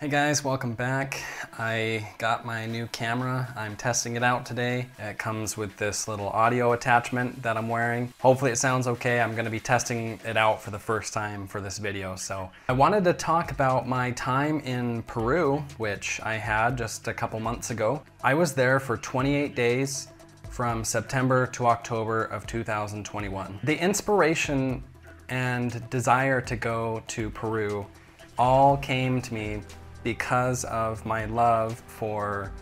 Hey guys, welcome back. I got my new camera. I'm testing it out today. It comes with this little audio attachment that I'm wearing. Hopefully it sounds okay. I'm going to be testing it out for the first time for this video. So I wanted to talk about my time in Peru, which I had just a couple months ago. I was there for 28 days from September to October of 2021. The inspiration and desire to go to Peru all came to me because of my love for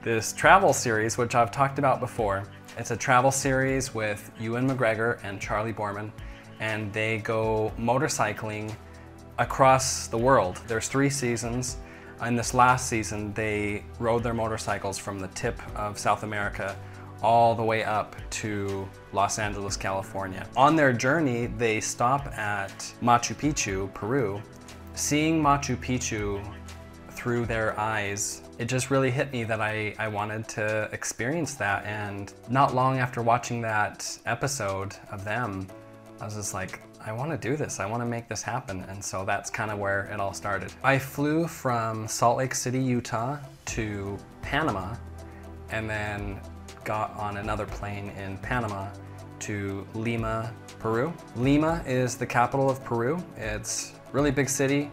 this travel series, which I've talked about before. It's a travel series with Ewan McGregor and Charlie Borman, and they go motorcycling across the world. There's 3 seasons. In this last season, they rode their motorcycles from the tip of South America all the way up to Los Angeles, California. On their journey, they stop at Machu Picchu, Peru. Seeing Machu Picchu through their eyes, it just really hit me that I wanted to experience that. And not long after watching that episode of them, I was just like, I want to do this. I want to make this happen. And so that's kind of where it all started. I flew from Salt Lake City, Utah to Panama, and then got on another plane in Panama to Lima, Peru. Lima is the capital of Peru. It's a really big city.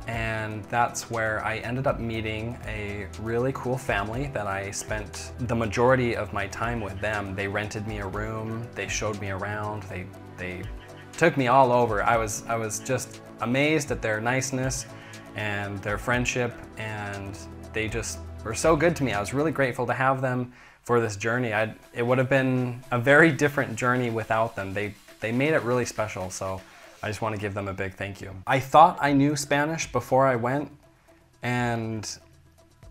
And that's where I ended up meeting a really cool family that I spent the majority of my time with them. They rented me a room, they showed me around, they took me all over. I was just amazed at their niceness and their friendship, and they just were so good to me. I was really grateful to have them for this journey. It would have been a very different journey without them. They made it really special, so I just want to give them a big thank you. I thought I knew Spanish before I went, and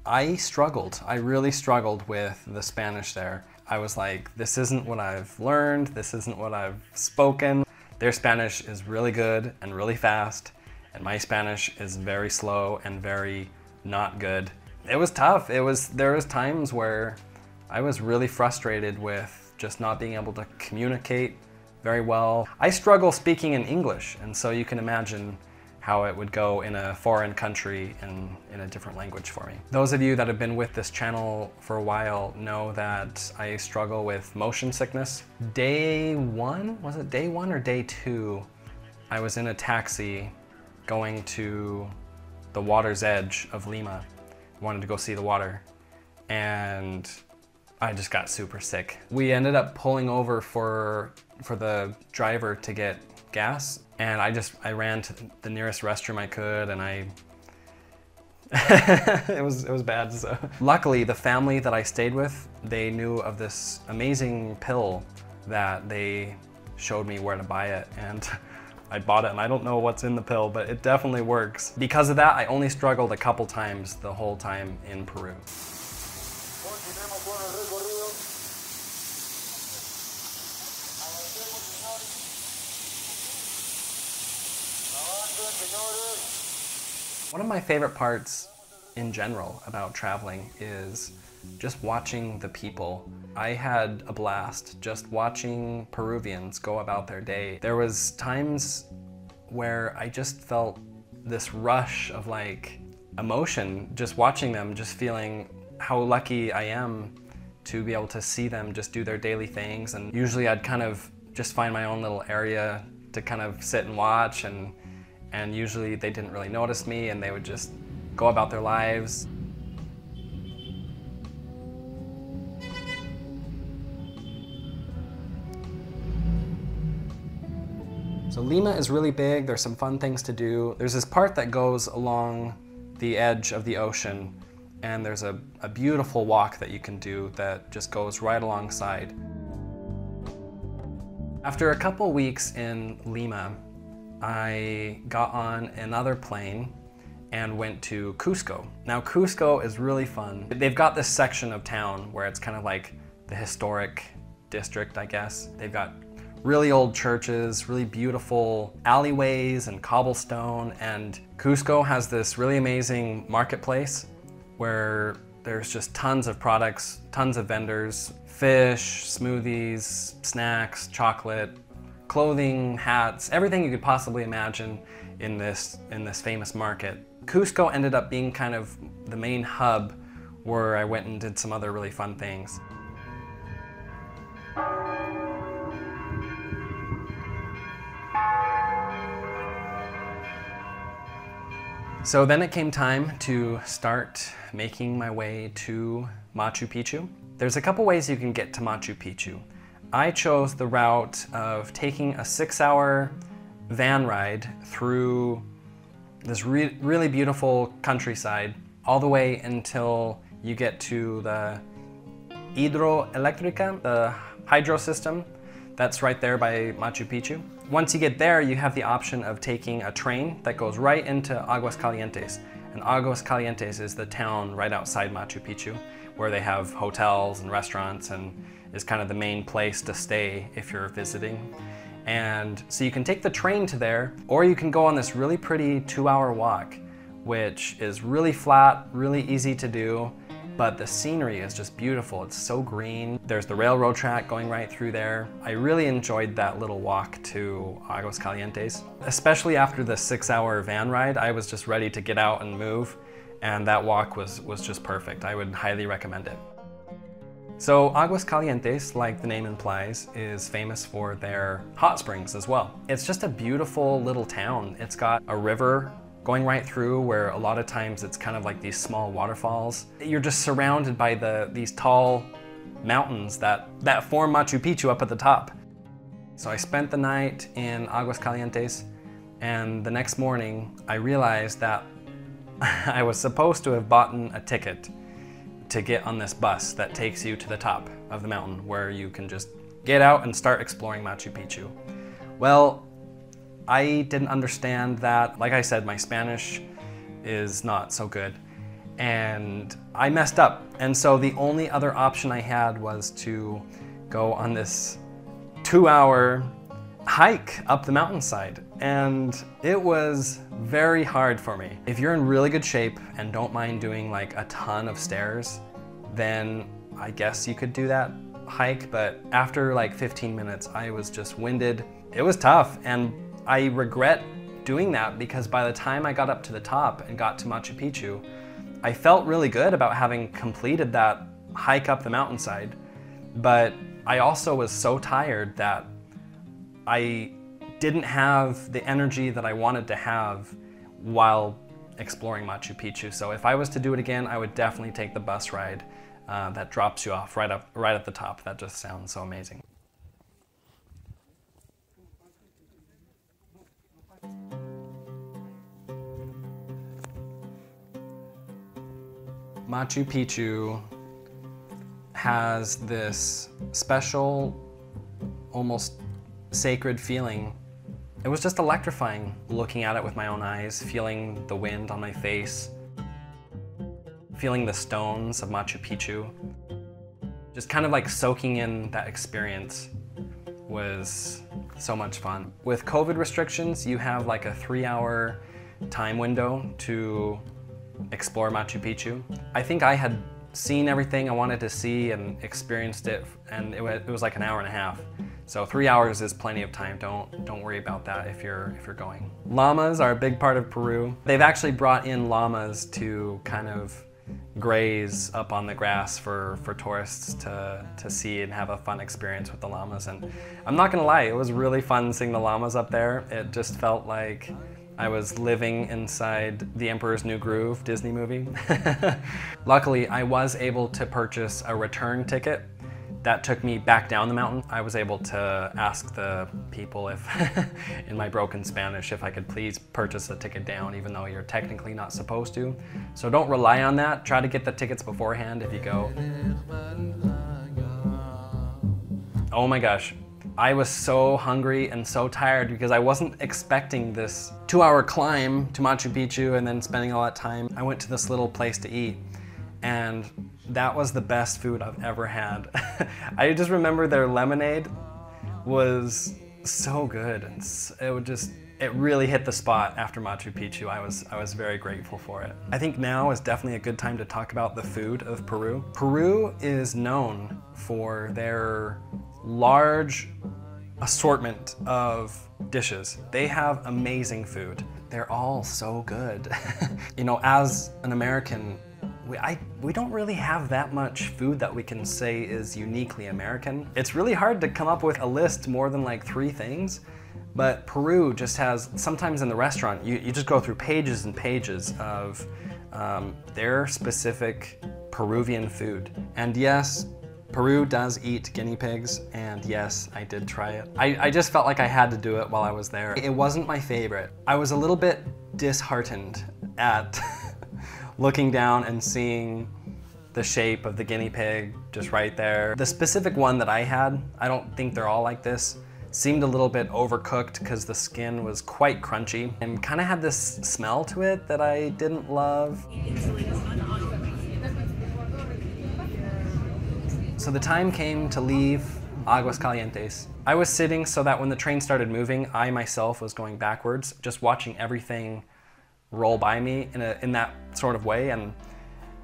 I struggled. I really struggled with the Spanish there. I was like, this isn't what I've learned, this isn't what I've spoken. Their Spanish is really good and really fast, and my Spanish is very slow and very not good. It was tough. There was times where I was really frustrated with just not being able to communicate very well. I struggle speaking in English, and so you can imagine how it would go in a foreign country and in a different language for me. Those of you that have been with this channel for a while know that I struggle with motion sickness. Day 1, was it day 1 or day 2? I was in a taxi going to the water's edge of Lima. I wanted to go see the water, and I just got super sick. We ended up pulling over for the driver to get gas, and I ran to the nearest restroom I could, and it was bad. So luckily, the family that I stayed with, they knew of this amazing pill that they showed me where to buy it, and I bought it, and I don't know what's in the pill, but it definitely works. Because of that, I only struggled a couple times the whole time in Peru. One of my favorite parts in general about traveling is just watching the people. I had a blast just watching Peruvians go about their day. There was times where I just felt this rush of like emotion just watching them, just feeling how lucky I am to be able to see them just do their daily things. And usually I'd kind of just find my own little area to kind of sit and watch, and usually they didn't really notice me, and they would just go about their lives. So Lima is really big. There's some fun things to do. There's this part that goes along the edge of the ocean, and there's a beautiful walk that you can do that just goes right alongside. After a couple weeks in Lima, I got on another plane and went to Cusco. Now Cusco is really fun. They've got this section of town where it's kind of like the historic district, I guess. They've got really old churches, really beautiful alleyways and cobblestone, and Cusco has this really amazing marketplace where there's just tons of products, tons of vendors, fish, smoothies, snacks, chocolate, clothing, hats, everything you could possibly imagine in this famous market. Cusco ended up being kind of the main hub where I went and did some other really fun things. So then it came time to start making my way to Machu Picchu. There's a couple ways you can get to Machu Picchu. I chose the route of taking a 6-hour van ride through this really beautiful countryside all the way until you get to the hidroelectrica, the hydro system that's right there by Machu Picchu. Once you get there, you have the option of taking a train that goes right into Aguas Calientes. And Aguas Calientes is the town right outside Machu Picchu, where they have hotels and restaurants and is kind of the main place to stay if you're visiting. And so you can take the train to there, or you can go on this really pretty 2-hour walk, which is really flat, really easy to do, but the scenery is just beautiful. It's so green. There's the railroad track going right through there. I really enjoyed that little walk to Aguas Calientes. Especially after the 6-hour van ride, I was just ready to get out and move, and that walk was just perfect. I would highly recommend it. So Aguas Calientes, like the name implies, is famous for their hot springs as well. It's just a beautiful little town. It's got a river going right through where a lot of times it's kind of like these small waterfalls. You're just surrounded by these tall mountains that form Machu Picchu up at the top. So I spent the night in Aguas Calientes, and the next morning I realized that I was supposed to have bought a ticket to get on this bus that takes you to the top of the mountain where you can just get out and start exploring Machu Picchu. Well, I didn't understand that. Like I said, my Spanish is not so good, and I messed up. And so the only other option I had was to go on this 2-hour hike up the mountainside, and it was very hard for me. If you're in really good shape and don't mind doing like a ton of stairs, then I guess you could do that hike, but after like 15 minutes, I was just winded. It was tough, and I regret doing that because by the time I got up to the top and got to Machu Picchu, I felt really good about having completed that hike up the mountainside, but I also was so tired that I didn't have the energy that I wanted to have while exploring Machu Picchu. So if I was to do it again, I would definitely take the bus ride that drops you off right at the top. That just sounds so amazing. Machu Picchu has this special, almost sacred feeling. It was just electrifying looking at it with my own eyes, feeling the wind on my face, feeling the stones of Machu Picchu. Just kind of like soaking in that experience was so much fun. With COVID restrictions, you have like a 3-hour time window to explore Machu Picchu. I think I had seen everything I wanted to see and experienced it, and it was like an hour and a half. So 3 hours is plenty of time. Don't worry about that if you're going. Llamas are a big part of Peru. They've actually brought in llamas to kind of graze up on the grass for tourists to see and have a fun experience with the llamas. And I'm not gonna lie, it was really fun seeing the llamas up there. It just felt like I was living inside The Emperor's New Groove Disney movie. Luckily, I was able to purchase a return ticket that took me back down the mountain. I was able to ask the people if, in my broken Spanish, if I could please purchase a ticket down, even though you're technically not supposed to. So don't rely on that. Try to get the tickets beforehand if you go. Oh my gosh. I was so hungry and so tired because I wasn't expecting this 2-hour climb to Machu Picchu and then spending all that time. I went to this little place to eat, and that was the best food I've ever had. I just remember their lemonade was so good, and it really hit the spot after Machu Picchu. I was very grateful for it. I think now is definitely a good time to talk about the food of Peru. Peru is known for their large assortment of dishes. They have amazing food. they're all so good. You know, as an American, we don't really have that much food that we can say is uniquely American. It's really hard to come up with a list more than like 3 things, but Peru just has, sometimes in the restaurant, you just go through pages and pages of their specific Peruvian food. And yes, Peru does eat guinea pigs, and yes, I did try it. I just felt like I had to do it while I was there. It wasn't my favorite. I was a little bit disheartened at looking down and seeing the shape of the guinea pig just right there. The specific one that I had, I don't think they're all like this, seemed a little bit overcooked because the skin was quite crunchy and kind of had this smell to it that I didn't love. So the time came to leave Aguas Calientes. I was sitting so that when the train started moving, I myself was going backwards, just watching everything roll by me in that sort of way. And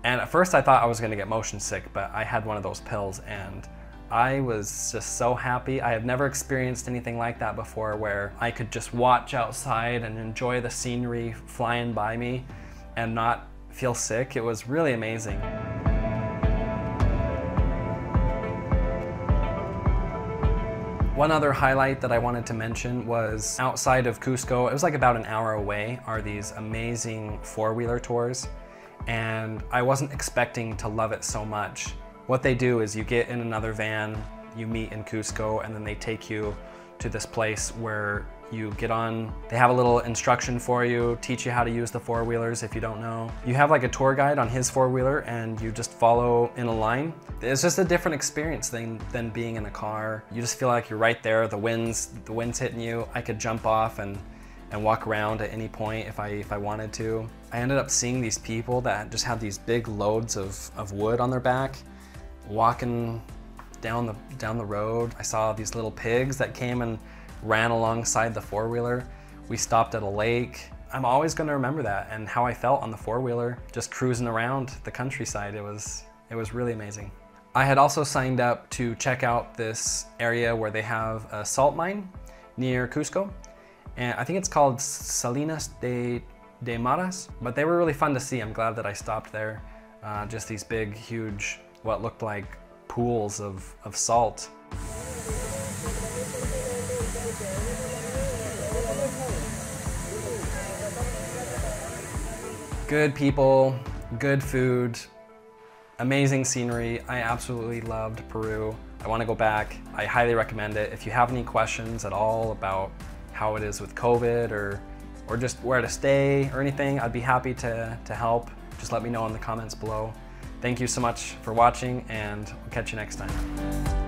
at first I thought I was gonna get motion sick, but I had one of those pills and I was just so happy. I had never experienced anything like that before, where I could just watch outside and enjoy the scenery flying by me and not feel sick. It was really amazing. One other highlight that I wanted to mention was outside of Cusco, it was like about an hour away, are these amazing 4-wheeler tours. And I wasn't expecting to love it so much. What they do is you get in another van, you meet in Cusco, and then they take you to this place where you get on. They have a little instruction for you, teach you how to use the 4-wheelers if you don't know. You have like a tour guide on his 4-wheeler and you just follow in a line. It's just a different experience than being in a car. You just feel like you're right there, the wind's hitting you. I could jump off and walk around at any point if I wanted to. I ended up seeing these people that just had these big loads of wood on their back, walking down the road. I saw these little pigs that came and ran alongside the 4-wheeler. We stopped at a lake. I'm always going to remember that and how I felt on the 4-wheeler, just cruising around the countryside. It was really amazing. I had also signed up to check out this area where they have a salt mine near Cusco, and I think it's called Salinas de Maras, but they were really fun to see. I'm glad that I stopped there. Just these big, huge, what looked like pools of salt. Good people, good food, amazing scenery. I absolutely loved Peru. I want to go back. I highly recommend it. If you have any questions at all about how it is with COVID or just where to stay or anything, I'd be happy to help. Just let me know in the comments below. Thank you so much for watching, and we'll catch you next time.